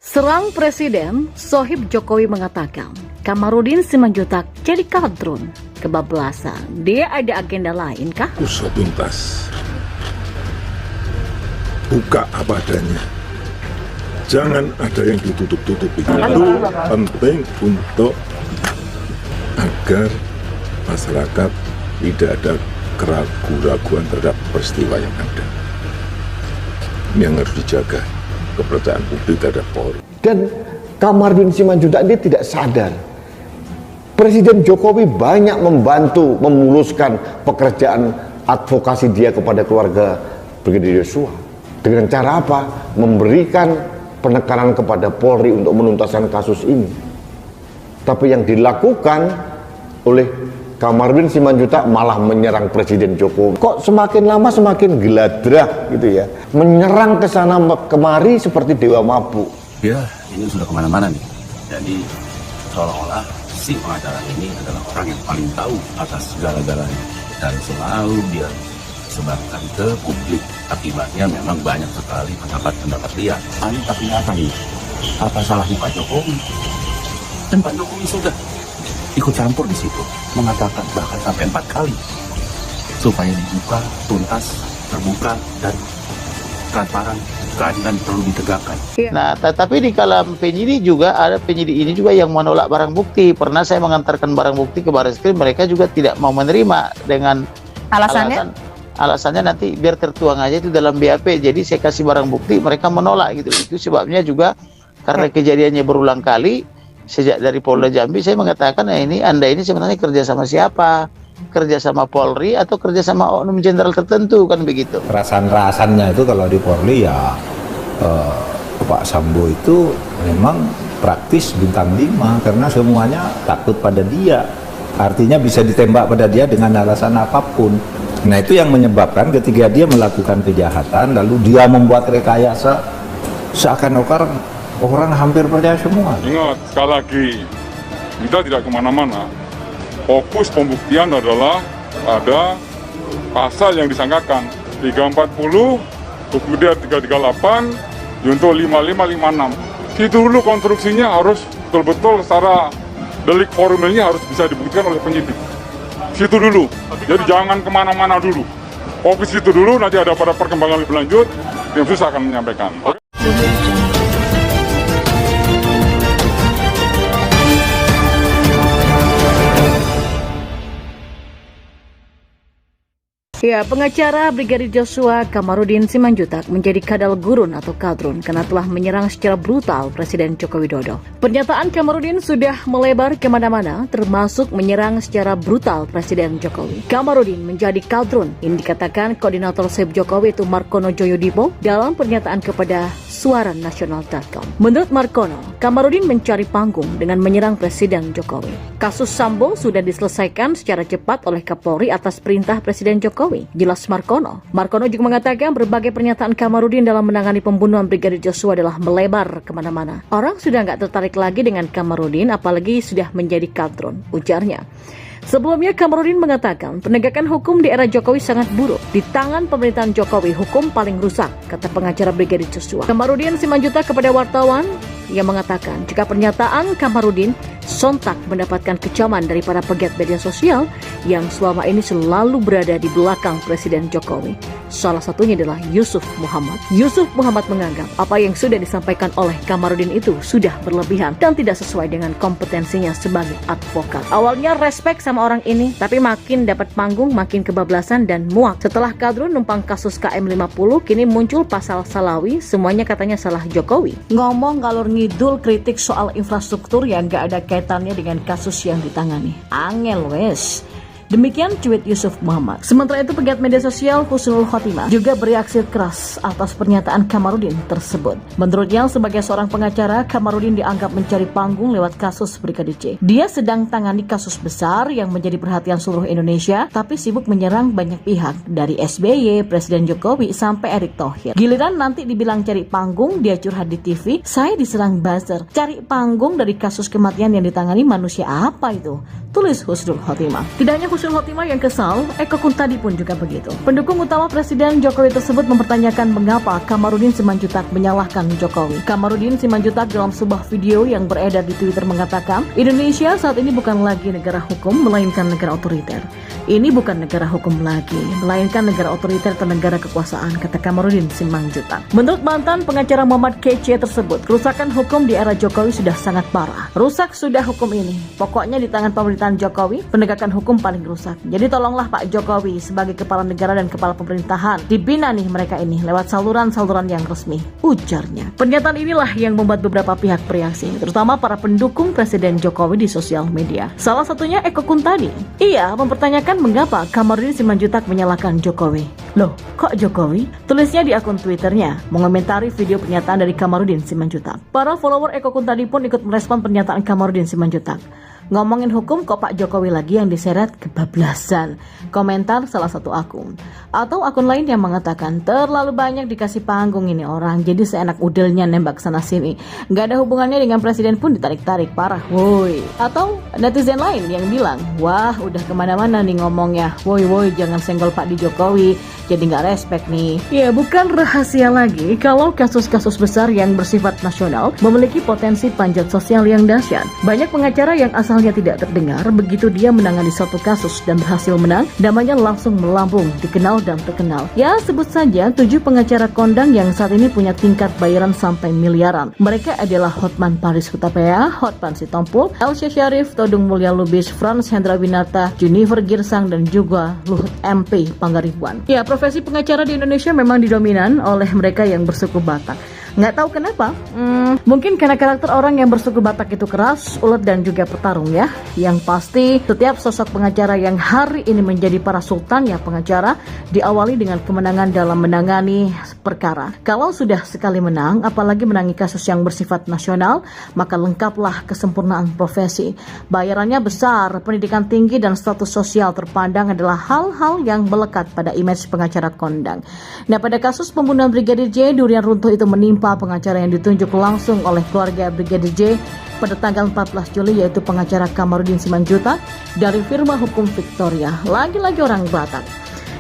Serang Presiden, Sohib Jokowi mengatakan Kamarudin Simanjuntak jadi kadrun. Kebablasan, dia ada agenda lain kah? Usut tuntas, buka apa adanya, jangan ada yang ditutup-tutupi. Itu penting untuk agar masyarakat tidak ada keraguan-raguan terhadap peristiwa yang ada. Ini yang harus dijaga, kepercayaan publik terhadap Polri. Dan Kamarudin Simanjuntak ini tidak sadar Presiden Jokowi banyak membantu memuluskan pekerjaan advokasi dia kepada keluarga Brigadir Yosua. Dengan cara apa? Memberikan penekanan kepada Polri untuk menuntaskan kasus ini. Tapi yang dilakukan oleh Kamarudin Simanjuntak malah menyerang Presiden Jokowi. Kok semakin lama semakin geladrah gitu ya. Menyerang ke sana kemari seperti dewa mabuk. Ya, ini sudah kemana-mana nih. Jadi seolah-olah si pengacara ini adalah orang yang paling tahu atas segala-galanya. Dan selalu dia sebarkan ke publik. Akibatnya memang banyak sekali pendapat-pendapat liar. Ini tapi apa nih? Apa salahnya Pak Jokowi? Dan Pak Jokowi sudah ikut campur di situ, mengatakan bahkan sampai 4 kali supaya dibuka, tuntas, terbuka dan transparan, keadilan perlu ditegakkan. Nah, tapi di kalam penyidik juga ada penyidik ini juga yang menolak barang bukti. Pernah saya mengantarkan barang bukti ke Barreskrim, mereka juga tidak mau menerima dengan alasannya nanti biar tertuang aja itu dalam BAP. Jadi saya kasih barang bukti, mereka menolak gitu. Itu sebabnya juga karena kejadiannya berulang kali. Sejak dari Polda Jambi saya mengatakan, Anda ini sebenarnya kerja sama siapa? Kerja sama Polri atau kerja sama oknum jenderal tertentu, kan begitu. Rasan-rasannya itu kalau di Polri ya Pak Sambo itu memang praktis bintang 5 karena semuanya takut pada dia. Artinya bisa ditembak pada dia dengan alasan apapun. Nah itu yang menyebabkan ketika dia melakukan kejahatan lalu dia membuat rekayasa seakan-akan orang hampir percaya semua. Ingat, sekali lagi, kita tidak kemana-mana. Fokus pembuktian adalah pada pasal yang disangkakan 340, kemudian 338, junto 5556. Itu dulu konstruksinya harus betul-betul secara delik formilnya harus bisa dibuktikan oleh penyidik. Situ dulu. Jadi jangan kemana-mana dulu. Fokus itu dulu, nanti ada pada perkembangan lebih lanjut, tim sus akan menyampaikan. Ya, pengacara Brigadir Joshua Kamarudin Simanjuntak menjadi kadal gurun atau kadrun karena telah menyerang secara brutal Presiden Joko Widodo. Pernyataan Kamarudin sudah melebar kemana-mana, termasuk menyerang secara brutal Presiden Jokowi. Kamarudin menjadi kadrun, ini dikatakan koordinator Sohib Jokowi itu Markono Joyodipo dalam pernyataan kepada suaranasional.com. Menurut Markono, Kamarudin mencari panggung dengan menyerang Presiden Jokowi. Kasus Sambo sudah diselesaikan secara cepat oleh Kapolri atas perintah Presiden Jokowi. Jelas Markono. Markono juga mengatakan berbagai pernyataan Kamarudin dalam menangani pembunuhan Brigadir Joshua adalah melebar kemana-mana. Orang sudah nggak tertarik lagi dengan Kamarudin, apalagi sudah menjadi kadrun, ujarnya. Sebelumnya Kamarudin mengatakan penegakan hukum di era Jokowi sangat buruk. Di tangan pemerintahan Jokowi, hukum paling rusak, kata pengacara Brigadir Joshua. Kamarudin Simanjuntak kepada wartawan yang mengatakan jika pernyataan Kamarudin sontak mendapatkan kecaman dari para pegiat media sosial yang selama ini selalu berada di belakang Presiden Jokowi. Salah satunya adalah Yusuf Muhammad. Yusuf Muhammad menganggap apa yang sudah disampaikan oleh Kamarudin itu sudah berlebihan dan tidak sesuai dengan kompetensinya sebagai advokat. Awalnya respect sama orang ini, tapi makin dapat panggung makin kebablasan dan muak. Setelah kadrun numpang kasus KM50, kini muncul pasal Salawi, semuanya katanya salah Jokowi. Ngomong galur ngidul kritik soal infrastruktur yang gak ada kaitannya dengan kasus yang ditangani. Angel wes. Demikian tweet Yusuf Muhammad. Sementara itu pegiat media sosial Husnul Khotimah juga bereaksi keras atas pernyataan Kamarudin tersebut. Menurutnya sebagai seorang pengacara, Kamarudin dianggap mencari panggung lewat kasus Brigadir J. Dia sedang tangani kasus besar yang menjadi perhatian seluruh Indonesia, tapi sibuk menyerang banyak pihak dari SBY, Presiden Jokowi sampai Erick Thohir. Giliran nanti dibilang cari panggung, dia curhat di TV, saya diserang buzzer. Cari panggung dari kasus kematian yang ditangani manusia apa itu? Tulis Husnul Khotimah. Tidak hanya Husnul husnul khotimah yang kesal, Eko Kuntadi pun juga begitu. Pendukung utama Presiden Jokowi tersebut mempertanyakan mengapa Kamarudin Simanjuntak menyalahkan Jokowi. Kamarudin Simanjuntak dalam sebuah video yang beredar di Twitter mengatakan, Indonesia saat ini bukan lagi negara hukum, melainkan negara otoriter. Ini bukan negara hukum lagi, melainkan negara otoriter atau negara kekuasaan, kata Kamarudin Simanjuntak. Menurut mantan pengacara Muhammad Kece tersebut, kerusakan hukum di era Jokowi sudah sangat parah. Rusak sudah hukum ini. Pokoknya di tangan pemerintahan Jokowi, penegakan hukum paling rusak. Jadi tolonglah Pak Jokowi sebagai kepala negara dan kepala pemerintahan, dibina nih mereka ini lewat saluran-saluran yang resmi, ujarnya. Pernyataan inilah yang membuat beberapa pihak bereaksi, terutama para pendukung Presiden Jokowi di sosial media. Salah satunya Eko Kuntadi. Ia mempertanyakan mengapa Kamarudin Simanjuntak menyalahkan Jokowi. Loh, kok Jokowi? Tulisnya di akun Twitternya, mengomentari video pernyataan dari Kamarudin Simanjuntak. Para follower Eko Kuntadi pun ikut merespon pernyataan Kamarudin Simanjuntak. Ngomongin hukum kok Pak Jokowi lagi yang diseret, kebablasan. Komentar salah satu akun. Atau akun lain yang mengatakan, terlalu banyak dikasih panggung ini orang, jadi seenak udelnya nembak sana sini. Gak ada hubungannya dengan presiden pun ditarik-tarik, parah woi. Atau netizen lain yang bilang, wah udah kemana-mana nih ngomongnya, woi jangan senggol Pak di Jokowi, jadi gak respect nih. Ya bukan rahasia lagi kalau kasus-kasus besar yang bersifat nasional memiliki potensi panjat sosial yang dahsyat. Banyak pengacara yang asalnya tidak terdengar, begitu dia menangani suatu kasus dan berhasil menang, namanya langsung melambung, dikenal dan terkenal. Ya sebut saja 7 pengacara kondang yang saat ini punya tingkat bayaran sampai miliaran. Mereka adalah Hotman Paris Hutapea, Hotman Sitompul, Elsa Syarif, Todung Mulya Lubis, Frans Hendra Winata, Junifer Girsang, dan juga Luhut MP Panggaribuan. Ya, profesi pengacara di Indonesia memang didominan oleh mereka yang bersuku Batak. Nggak tahu kenapa, mungkin karena karakter orang yang bersuku Batak itu keras, ulet dan juga petarung ya. Yang pasti setiap sosok pengacara yang hari ini menjadi para sultan ya pengacara diawali dengan kemenangan dalam menangani perkara. Kalau sudah sekali menang, apalagi menangi kasus yang bersifat nasional, maka lengkaplah kesempurnaan profesi. Bayarannya besar, pendidikan tinggi dan status sosial terpandang adalah hal-hal yang melekat pada image pengacara kondang. Nah pada kasus pembunuhan Brigadir J, durian runtuh itu menimpa pengacara yang ditunjuk langsung oleh keluarga Brigadir J pada tanggal 14 Juli yaitu pengacara Kamarudin Simanjuntak dari firma hukum Victoria, lagi-lagi orang Batak.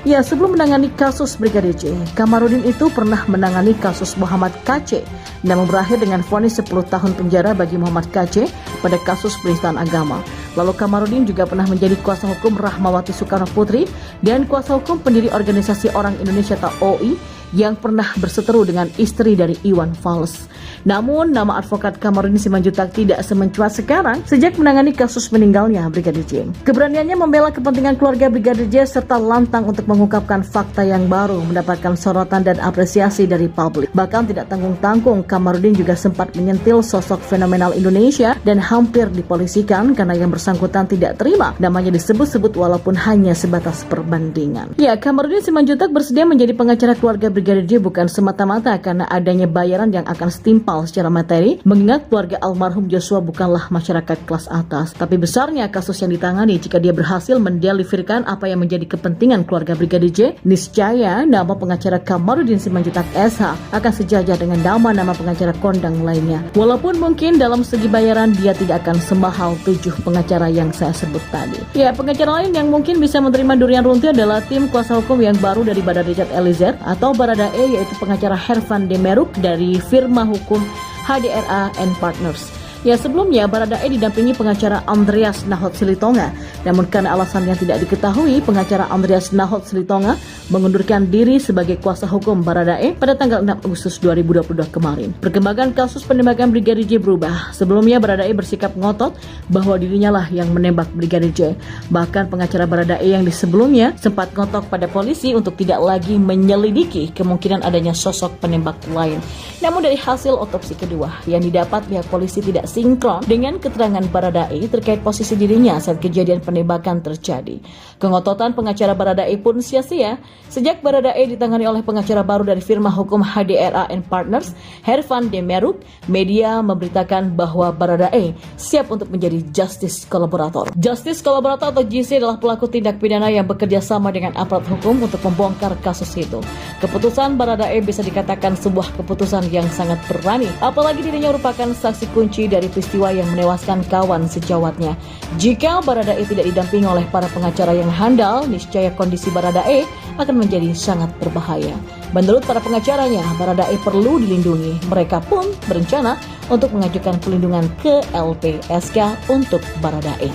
Ya, sebelum menangani kasus Brigadir J, Kamarudin itu pernah menangani kasus Muhammad KC, namun berakhir dengan vonis 10 tahun penjara bagi Muhammad KC pada kasus penistaan agama. Lalu Kamarudin juga pernah menjadi kuasa hukum Rahmawati Soekarno Putri dan kuasa hukum pendiri organisasi Orang Indonesia atau OI yang pernah berseteru dengan istri dari Iwan Fals. Namun, nama advokat Kamarudin Simanjuntak tidak semencuat sekarang sejak menangani kasus meninggalnya Brigadir J. Keberaniannya membela kepentingan keluarga Brigadir J serta lantang untuk mengungkapkan fakta yang baru mendapatkan sorotan dan apresiasi dari publik. Bahkan tidak tanggung-tanggung, Kamarudin juga sempat menyentil sosok fenomenal Indonesia dan hampir dipolisikan karena yang bersangkutan tidak terima namanya disebut-sebut walaupun hanya sebatas perbandingan. Ya, Kamarudin Simanjuntak bersedia menjadi pengacara keluarga Brigadir J bukan semata-mata karena adanya bayaran yang akan setimpal secara materi, mengingat keluarga almarhum Joshua bukanlah masyarakat kelas atas. Tapi besarnya kasus yang ditangani jika dia berhasil mendeliverkan apa yang menjadi kepentingan keluarga Brigadir J, niscaya nama pengacara Kamarudin Simanjuntak SH akan sejajar dengan nama-nama pengacara kondang lainnya. Walaupun mungkin dalam segi bayaran dia tidak akan semahal 7 pengacara yang saya sebut tadi. Ya, pengacara lain yang mungkin bisa menerima durian runtuh adalah tim kuasa hukum yang baru dari Badan Richard Eliezer atau Baradae, yaitu pengacara Hervan Demeruk dari firma hukum HDRA and Partners. Ya, sebelumnya Baradae didampingi pengacara Andreas Nahot Silitonga. Namun karena alasan yang tidak diketahui, pengacara Andreas Nahot Silitonga mengundurkan diri sebagai kuasa hukum Baradae pada tanggal 6 Agustus 2022 kemarin. Perkembangan kasus penembakan Brigadir J berubah. Sebelumnya Baradae bersikap ngotot bahwa dirinya lah yang menembak Brigadir J. Bahkan pengacara Baradae yang di sebelumnya sempat ngotot pada polisi untuk tidak lagi menyelidiki kemungkinan adanya sosok penembak lain. Namun dari hasil otopsi kedua yang didapat, pihak polisi tidak sinkron dengan keterangan Baradae terkait posisi dirinya saat kejadian penembakan terjadi. Kengototan pengacara Baradae pun sia-sia. Sejak Baradae ditangani oleh pengacara baru dari firma hukum HDRA and Partners, Hervan Demeruk, media memberitakan bahwa Baradae siap untuk menjadi justice collaborator. Justice collaborator atau JC adalah pelaku tindak pidana yang bekerja sama dengan aparat hukum untuk membongkar kasus itu. Keputusan Baradae bisa dikatakan sebuah keputusan yang sangat berani, apalagi dirinya merupakan saksi kunci dari peristiwa yang menewaskan kawan sejawatnya. Jika Baradae tidak tidak didampingi oleh para pengacara yang handal, niscaya kondisi Baradae akan menjadi sangat berbahaya. Menurut para pengacaranya, Baradae perlu dilindungi. Mereka pun berencana untuk mengajukan perlindungan ke LPSK untuk Baradae.